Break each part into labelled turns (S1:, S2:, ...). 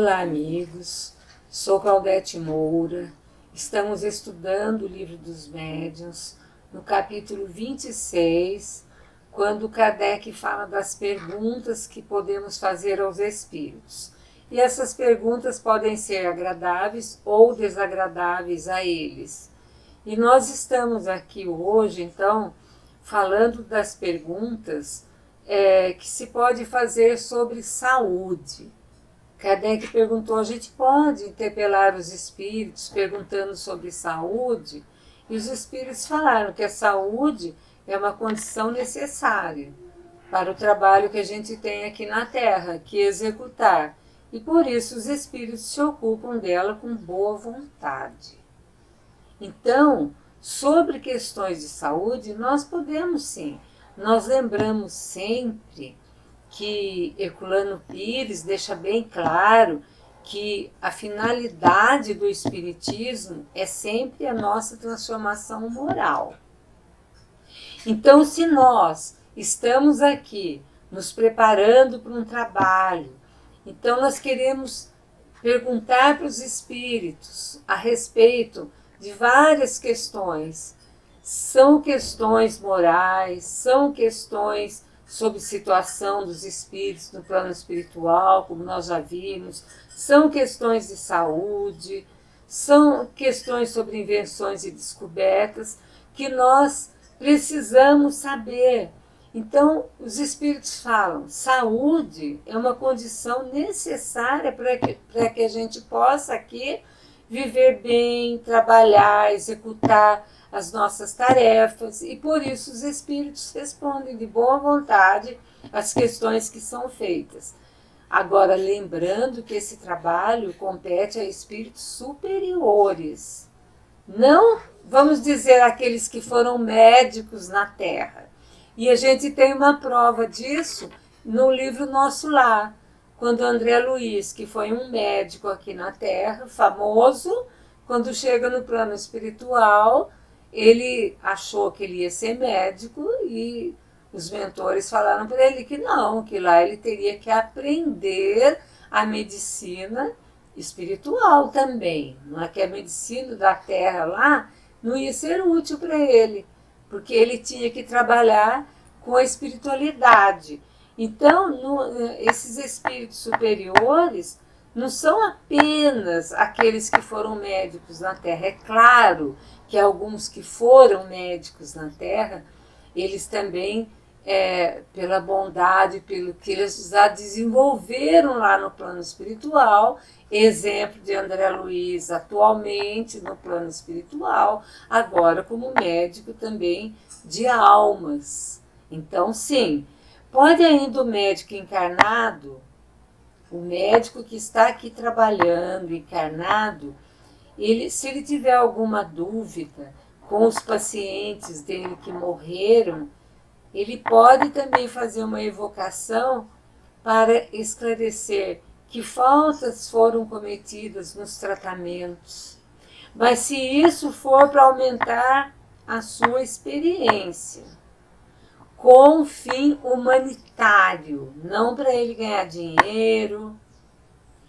S1: Olá, amigos. Sou Claudete Moura. Estamos estudando o Livro dos Médiuns, no capítulo 26, quando Kardec fala das perguntas que podemos fazer aos espíritos. E essas perguntas podem ser agradáveis ou desagradáveis a eles. E nós estamos aqui hoje, então, falando das perguntas que se pode fazer sobre saúde. Kardec perguntou, a gente pode interpelar os espíritos perguntando sobre saúde? E os espíritos falaram que a saúde é uma condição necessária para o trabalho que a gente tem aqui na Terra, que executar. E por isso os espíritos se ocupam dela com boa vontade. Então, sobre questões de saúde, nós podemos sim. Nós lembramos sempre que Herculano Pires deixa bem claro que a finalidade do Espiritismo é sempre a nossa transformação moral. Então, se nós estamos aqui nos preparando para um trabalho, então nós queremos perguntar para os espíritos a respeito de várias questões. São questões morais, são questões sobre situação dos espíritos no plano espiritual, como nós já vimos, são questões de saúde, são questões sobre invenções e descobertas que nós precisamos saber. Então, os espíritos falam, saúde é uma condição necessária para que a gente possa aqui viver bem, trabalhar, executar as nossas tarefas, e por isso os espíritos respondem de boa vontade às questões que são feitas. Agora, lembrando que esse trabalho compete a espíritos superiores, não, vamos dizer, aqueles que foram médicos na Terra. E a gente tem uma prova disso no livro Nosso Lar, quando André Luiz, que foi um médico aqui na Terra, famoso, quando chega no plano espiritual, ele achou que ele ia ser médico e os mentores falaram para ele que não, que lá ele teria que aprender a medicina espiritual também. Não é que a medicina da Terra lá não ia ser útil para ele, porque ele tinha que trabalhar com a espiritualidade. Então, esses espíritos superiores não são apenas aqueles que foram médicos na Terra. É claro que alguns que foram médicos na Terra, eles também, pela bondade, pelo que eles já desenvolveram lá no plano espiritual, exemplo de André Luiz atualmente no plano espiritual, agora como médico também de almas. Então, sim, pode ainda o médico encarnado, o médico que está aqui trabalhando, encarnado, se ele tiver alguma dúvida com os pacientes dele que morreram, ele pode também fazer uma evocação para esclarecer que faltas foram cometidas nos tratamentos. Mas se isso for para aumentar a sua experiência, com fim humanitário, não para ele ganhar dinheiro.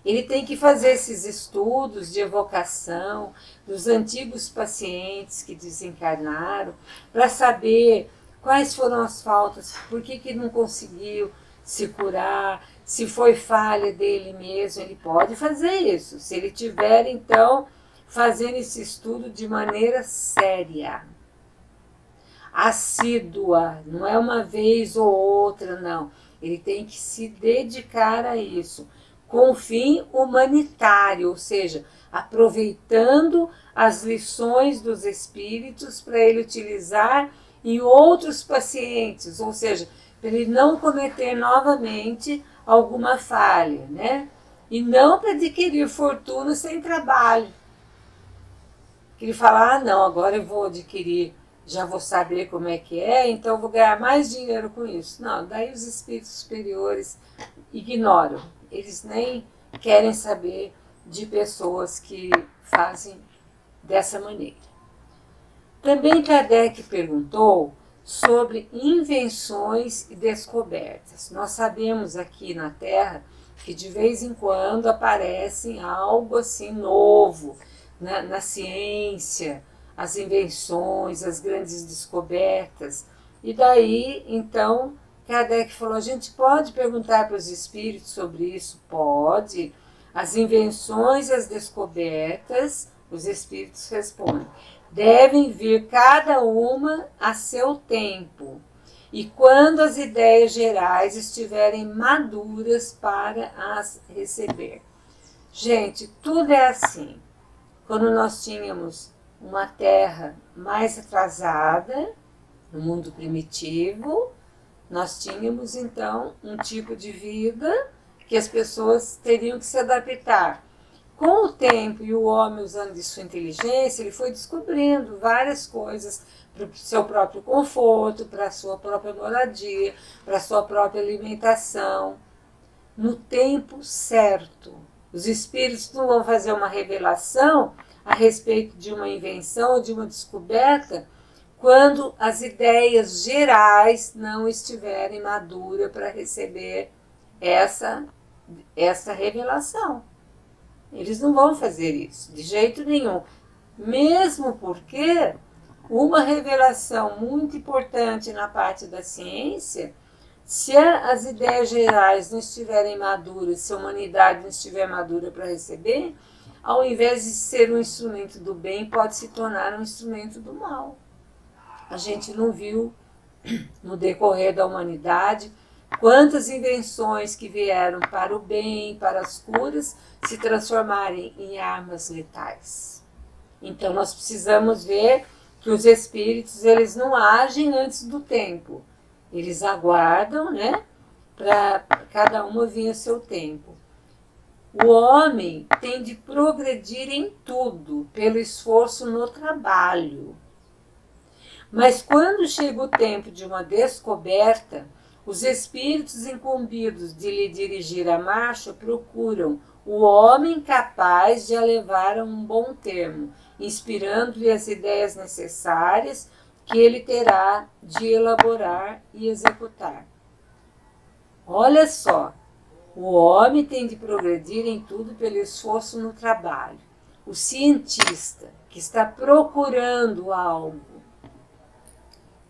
S1: Ele tem que fazer esses estudos de evocação dos antigos pacientes que desencarnaram, para saber quais foram as faltas, por que não conseguiu se curar, se foi falha dele mesmo. Ele pode fazer isso, se ele tiver, então, fazendo esse estudo de maneira séria, assídua, não é uma vez ou outra, não. Ele tem que se dedicar a isso, com fim humanitário, ou seja, aproveitando as lições dos espíritos para ele utilizar em outros pacientes, ou seja, para ele não cometer novamente alguma falha, né? E não para adquirir fortuna sem trabalho. Que ele fala, não, agora eu vou adquirir, já vou saber como é que é, então eu vou ganhar mais dinheiro com isso. Não, daí os espíritos superiores ignoram. Eles nem querem saber de pessoas que fazem dessa maneira. Também Kardec perguntou sobre invenções e descobertas. Nós sabemos aqui na Terra que de vez em quando aparece algo assim novo na ciência, as invenções, as grandes descobertas. E daí, então, Kardec falou, a gente pode perguntar para os espíritos sobre isso? Pode. As invenções e as descobertas, os espíritos respondem, devem vir cada uma a seu tempo, e quando as ideias gerais estiverem maduras para as receber. Gente, tudo é assim. Quando nós tínhamos uma terra mais atrasada, no mundo primitivo, nós tínhamos então um tipo de vida que as pessoas teriam que se adaptar. Com o tempo e o homem usando de sua inteligência, ele foi descobrindo várias coisas para o seu próprio conforto, para a sua própria moradia, para a sua própria alimentação, no tempo certo. Os espíritos não vão fazer uma revelação a respeito de uma invenção ou de uma descoberta quando as ideias gerais não estiverem maduras para receber essa revelação. Eles não vão fazer isso, de jeito nenhum. Mesmo porque uma revelação muito importante na parte da ciência, se as ideias gerais não estiverem maduras, se a humanidade não estiver madura para receber, ao invés de ser um instrumento do bem, pode se tornar um instrumento do mal. A gente não viu, no decorrer da humanidade, quantas invenções que vieram para o bem, para as curas, se transformarem em armas letais. Então nós precisamos ver que os espíritos, eles não agem antes do tempo. Eles aguardam, né, para cada uma vir a seu tempo. O homem tem de progredir em tudo, pelo esforço no trabalho. Mas quando chega o tempo de uma descoberta, os espíritos incumbidos de lhe dirigir a marcha procuram o homem capaz de a levar a um bom termo, inspirando-lhe as ideias necessárias que ele terá de elaborar e executar. Olha só, o homem tem de progredir em tudo pelo esforço no trabalho. O cientista que está procurando algo,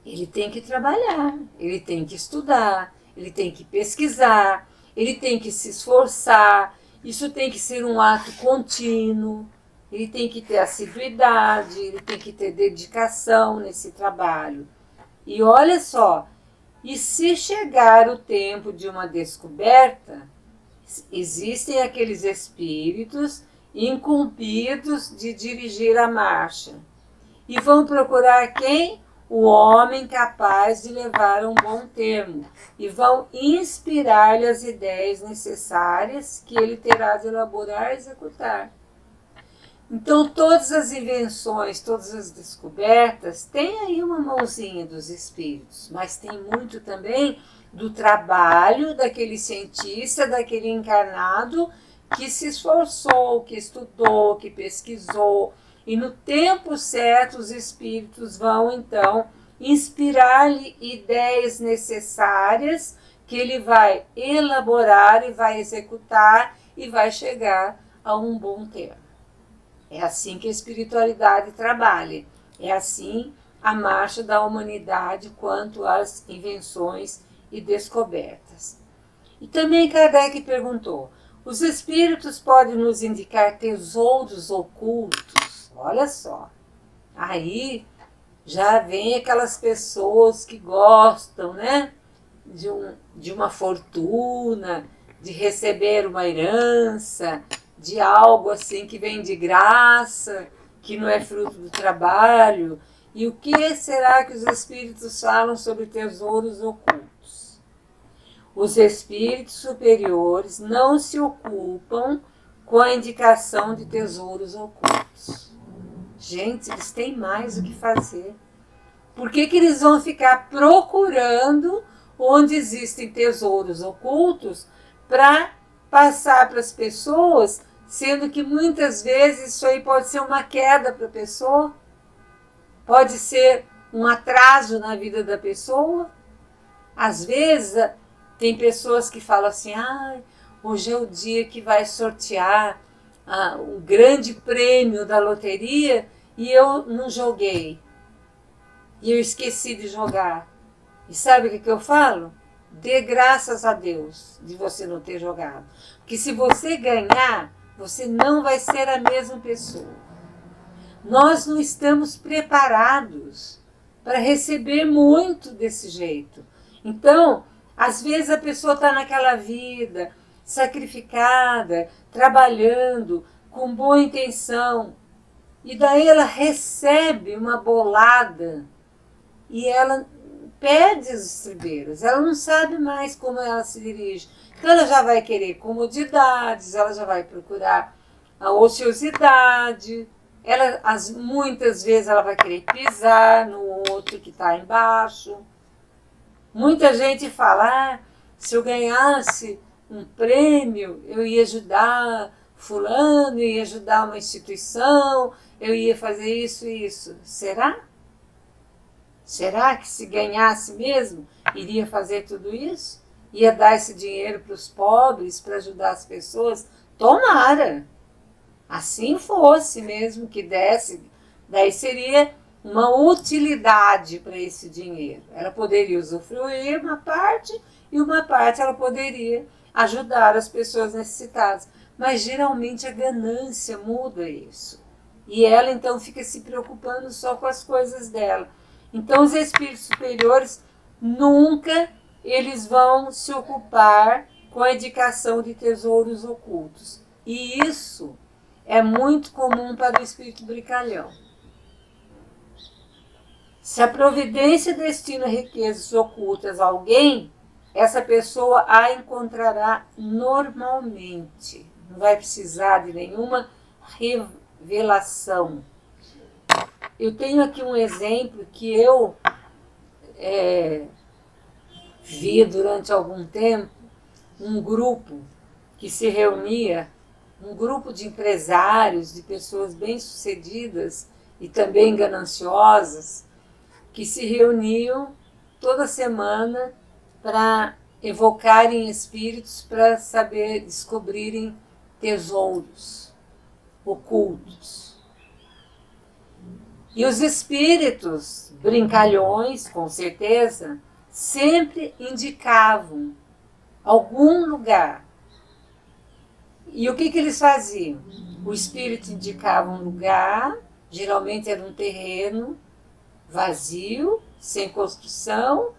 S1: ele tem que trabalhar, ele tem que estudar, ele tem que pesquisar, ele tem que se esforçar, isso tem que ser um ato contínuo, ele tem que ter assiduidade, ele tem que ter dedicação nesse trabalho. E olha só, e se chegar o tempo de uma descoberta, existem aqueles espíritos incumbidos de dirigir a marcha. E vão procurar quem? O homem capaz de levar a um bom termo. E vão inspirar-lhe as ideias necessárias que ele terá de elaborar e executar. Então, todas as invenções, todas as descobertas, tem aí uma mãozinha dos espíritos, mas tem muito também do trabalho daquele cientista, daquele encarnado que se esforçou, que estudou, que pesquisou, e no tempo certo os espíritos vão então inspirar-lhe ideias necessárias que ele vai elaborar e vai executar e vai chegar a um bom termo. É assim que a espiritualidade trabalha, é assim a marcha da humanidade quanto às invenções e descobertas. E também Kardec perguntou, os espíritos podem nos indicar tesouros ocultos? Olha só, aí já vem aquelas pessoas que gostam, né, de uma fortuna, de receber uma herança, de algo assim que vem de graça, que não é fruto do trabalho. E o que será que os espíritos falam sobre tesouros ocultos? Os espíritos superiores não se ocupam com a indicação de tesouros ocultos. Gente, eles têm mais o que fazer. Por que eles vão ficar procurando onde existem tesouros ocultos para passar para as pessoas, sendo que muitas vezes isso aí pode ser uma queda para a pessoa, pode ser um atraso na vida da pessoa. Às vezes tem pessoas que falam assim, hoje é o dia que vai sortear o grande prêmio da loteria e eu não joguei. E eu esqueci de jogar. E sabe o que eu falo? Dê graças a Deus de você não ter jogado. Porque se você ganhar, você não vai ser a mesma pessoa. Nós não estamos preparados para receber muito desse jeito. Então, às vezes a pessoa está naquela vida sacrificada, trabalhando, com boa intenção, e daí ela recebe uma bolada e ela perde as estribeiras, ela não sabe mais como ela se dirige. Então ela já vai querer comodidades, ela já vai procurar a ociosidade, muitas vezes ela vai querer pisar no outro que está embaixo. Muita gente fala, se eu ganhasse um prêmio, eu ia ajudar fulano, eu ia ajudar uma instituição, eu ia fazer isso e isso. Será? Será que se ganhasse mesmo, iria fazer tudo isso? Ia dar esse dinheiro para os pobres, para ajudar as pessoas? Tomara! Assim fosse mesmo que desse, daí seria uma utilidade para esse dinheiro. Ela poderia usufruir uma parte e uma parte ela poderia ajudar as pessoas necessitadas. Mas geralmente a ganância muda isso. E ela então fica se preocupando só com as coisas dela. Então os espíritos superiores nunca eles vão se ocupar com a indicação de tesouros ocultos. E isso é muito comum para o espírito brincalhão. Se a providência destina riquezas ocultas a alguém, essa pessoa a encontrará normalmente. Não vai precisar de nenhuma revelação. Eu tenho aqui um exemplo que eu vi durante algum tempo, um grupo que se reunia, um grupo de empresários, de pessoas bem-sucedidas e também gananciosas, que se reuniam toda semana para evocarem espíritos para descobrirem tesouros ocultos. E os espíritos brincalhões, com certeza, sempre indicavam algum lugar. E o que eles faziam? O espírito indicava um lugar, geralmente era um terreno vazio, sem construção.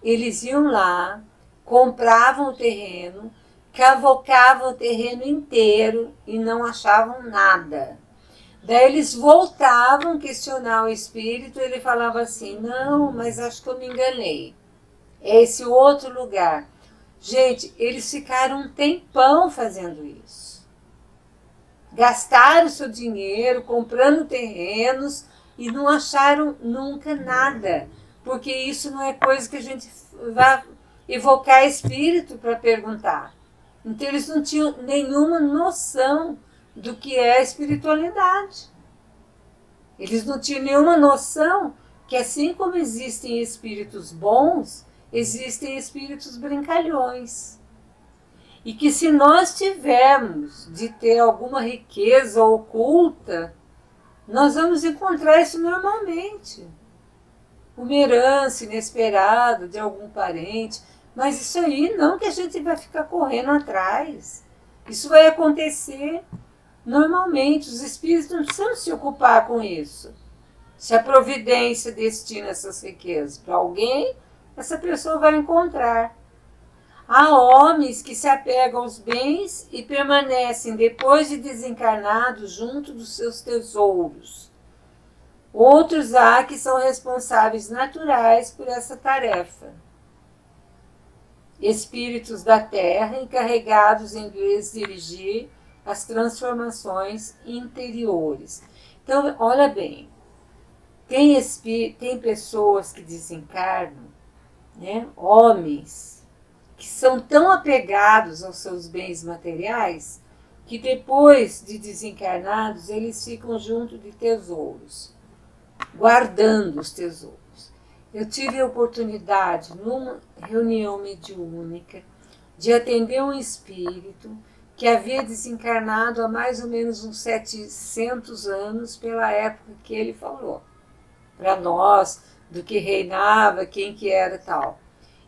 S1: Eles iam lá, compravam o terreno, cavocavam o terreno inteiro e não achavam nada. Daí eles voltavam a questionar o espírito, ele falava assim, não, mas acho que eu me enganei. É esse outro lugar. Gente, eles ficaram um tempão fazendo isso. Gastaram seu dinheiro, comprando terrenos e não acharam nunca nada. Porque isso não é coisa que a gente vai evocar espírito para perguntar. Então eles não tinham nenhuma noção do que é a espiritualidade. Eles não tinham nenhuma noção que assim como existem espíritos bons, existem espíritos brincalhões. E que se nós tivermos de ter alguma riqueza oculta, nós vamos encontrar isso normalmente. Uma herança inesperada de algum parente, mas isso aí não que a gente vai ficar correndo atrás. Isso vai acontecer normalmente, os espíritos não precisam se ocupar com isso. Se a providência destina essas riquezas para alguém, essa pessoa vai encontrar. Há homens que se apegam aos bens e permanecem, depois de desencarnados, junto dos seus tesouros. Outros há que são responsáveis naturais por essa tarefa. Espíritos da Terra encarregados em lhes dirigir as transformações interiores. Então, olha bem, tem pessoas que desencarnam, né, homens, que são tão apegados aos seus bens materiais, que depois de desencarnados, eles ficam junto de tesouros, guardando os tesouros. Eu tive a oportunidade, numa reunião mediúnica, de atender um espírito que havia desencarnado há mais ou menos uns 700 anos, pela época que ele falou, para nós, do que reinava, quem que era e tal.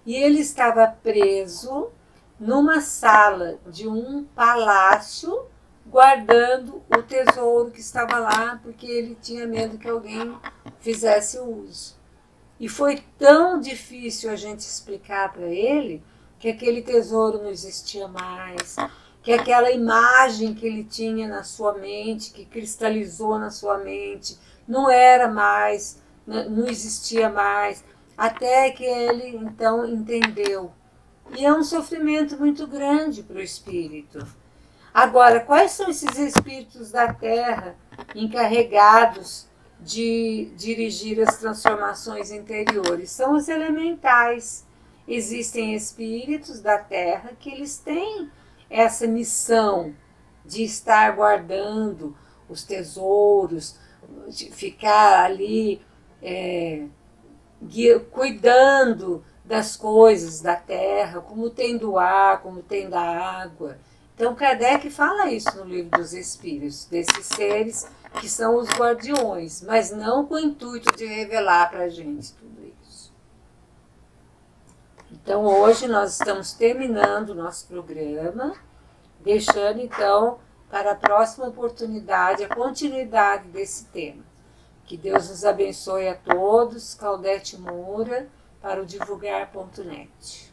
S1: E ele estava preso numa sala de um palácio, guardando o tesouro que estava lá, porque ele tinha medo que alguém fizesse uso. E foi tão difícil a gente explicar para ele que aquele tesouro não existia mais, que aquela imagem que ele tinha na sua mente, que cristalizou na sua mente, não era mais, não existia mais, até que ele então entendeu. E é um sofrimento muito grande para o espírito. Agora, quais são esses espíritos da Terra encarregados de dirigir as transformações interiores? São os elementais. Existem espíritos da Terra que eles têm essa missão de estar guardando os tesouros, de ficar ali cuidando das coisas da terra, como tem do ar, como tem da água. Então Kardec fala isso no Livro dos Espíritos, desses seres que são os guardiões, mas não com o intuito de revelar para a gente tudo isso. Então hoje nós estamos terminando o nosso programa, deixando então para a próxima oportunidade a continuidade desse tema. Que Deus nos abençoe a todos. Claudete Moura, para o divulgar.net.